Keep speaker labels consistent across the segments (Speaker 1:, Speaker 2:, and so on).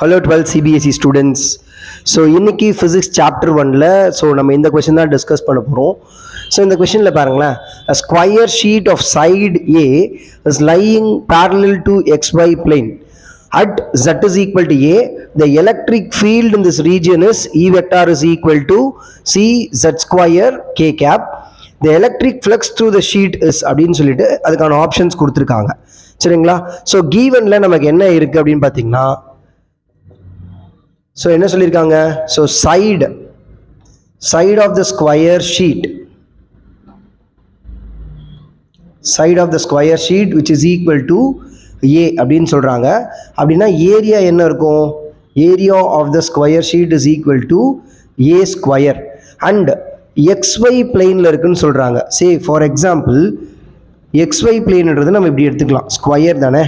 Speaker 1: Hello 12 CBSE students. So இன்னைக்கு physics chapter 1ல நம்ம இந்த question தான் discuss பண்ண போறோம். So இந்த questionல பாருங்களேன், a square sheet of side A is lying parallel to xy plane. At z is equal to A, the electric field in this region is E vector is equal to C z square K cap. The electric flux through the sheet is அப்படின்னு சொல்லிட்டு அதுக்கான options கொடுத்துருக்காங்க. சரிங்களா? So கிவன்ல நமக்கு என்ன இருக்கு அப்படின்னு பார்த்தீங்கன்னா, ஸோ என்ன சொல்லியிருக்காங்க, so side of the square sheet which is equal to A அப்படின்னு சொல்றாங்க. அப்படின்னா ஏரியா என்ன இருக்கும், area of the square sheet is equal to A square and XY பிளேன்ல இருக்குன்னு சொல்றாங்க. சே ஃபார் எக்ஸாம்பிள் XY பிளேன்ன்றது நம்ம இப்படி எடுத்துக்கலாம், ஸ்கொயர் தானே.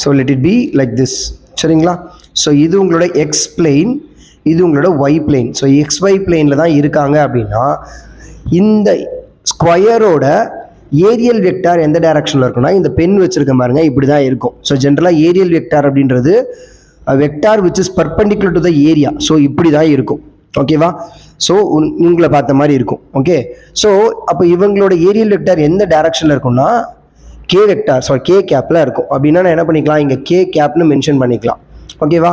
Speaker 1: So let it be like this. சரிங்களா? ஸோ இது உங்களோட எக்ஸ் பிளேன், இது உங்களோட ஒய் பிளேன். ஸோ XY பிளேனில் தான் இருக்காங்க அப்படின்னா இந்த ஸ்கொயரோட ஏரியல் வெக்டார் எந்த டைரக்ஷனில் இருக்குன்னா, இந்த பென் வச்சுருக்க பாருங்க இப்படி தான் இருக்கும். ஸோ ஜென்ரலாக ஏரியல் வெக்டார் அப்படின்றது vector which is perpendicular to the area. So இப்படி தான் இருக்கும். ஓகேவா? ஸோ உங்களை பார்த்த மாதிரி இருக்கும். ஓகே, ஸோ அப்போ இவங்களோட ஏரியல் வெக்டார் எந்த டைரக்ஷனில் இருக்கும்னா கே வெக்டார், ஸோ கே கேப்பில் இருக்கும். அப்படின்னா நான் என்ன பண்ணிக்கலாம், இங்கே கே கேப்னு மென்ஷன் பண்ணிக்கலாம். ஓகேவா?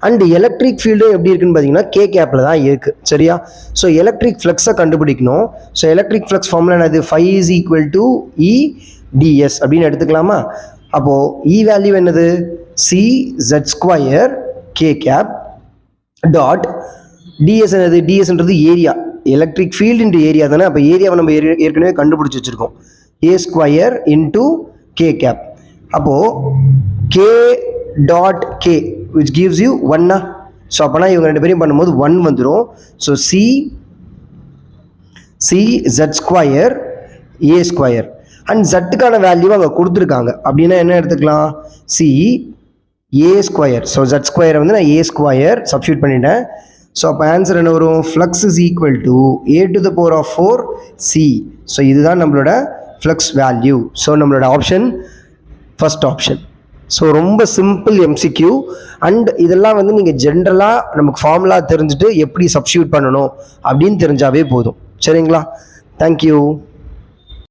Speaker 1: அண்ட் எலக்ட்ரிக் ஃபீல்டும் எப்படி இருக்குன்னு பார்த்தீங்கன்னா கே கேப்பில் தான் இருக்குது. சரியா? ஸோ எலக்ட்ரிக் ஃப்ளக்ஸை கண்டுபிடிக்கணும். ஸோ எலக்ட்ரிக் ஃப்ளக்ஸ் ஃபார்முலா என்னது, φ is equal to E DS அப்படின்னு எடுத்துக்கலாமா? அப்போது இ வேல்யூ என்னது, C Z square K cap dot DS என்னது, டிஎஸ்ன்றது area, electric field into area தானே. அப்போ ஏரியாவை நம்ம ஏற்கனவே கண்டுபிடிச்சி வச்சுருக்கோம், A square into K cap. அப்போது K dot K which gives you ஒன்னா. ஸோ அப்போனா இவங்க ரெண்டு பேரையும் பண்ணும்போது 1 வந்துடும். So C Z square A square and ஜெட்டுக்கான வேல்யூ அங்கே கொடுத்துருக்காங்க. அப்படின்னா என்ன எடுத்துக்கலாம், C A square. So Z ஸ்கொயரை வந்து நான் ஏ ஸ்கொயர் சப்ஸ்டியூட் பண்ணிட்டேன். ஸோ அப்போ ஆன்சர் என்ன வரும், flux is equal to a to the power of 4 c. So இதுதான் நம்மளோட ஃப்ளக்ஸ் வேல்யூ. ஸோ நம்மளோட ஆப்ஷன் ஃபர்ஸ்ட் ஆப்ஷன். ஸோ ரொம்ப சிம்பிள் MCQ அண்ட் இதெல்லாம் வந்து நீங்கள் ஜென்ரலாக நமக்கு ஃபார்முலா தெரிஞ்சுட்டு எப்படி சப்ஸ்டியூட் பண்ணணும் அப்படின்னு தெரிஞ்சாவே போதும். சரிங்களா? தேங்க்யூ.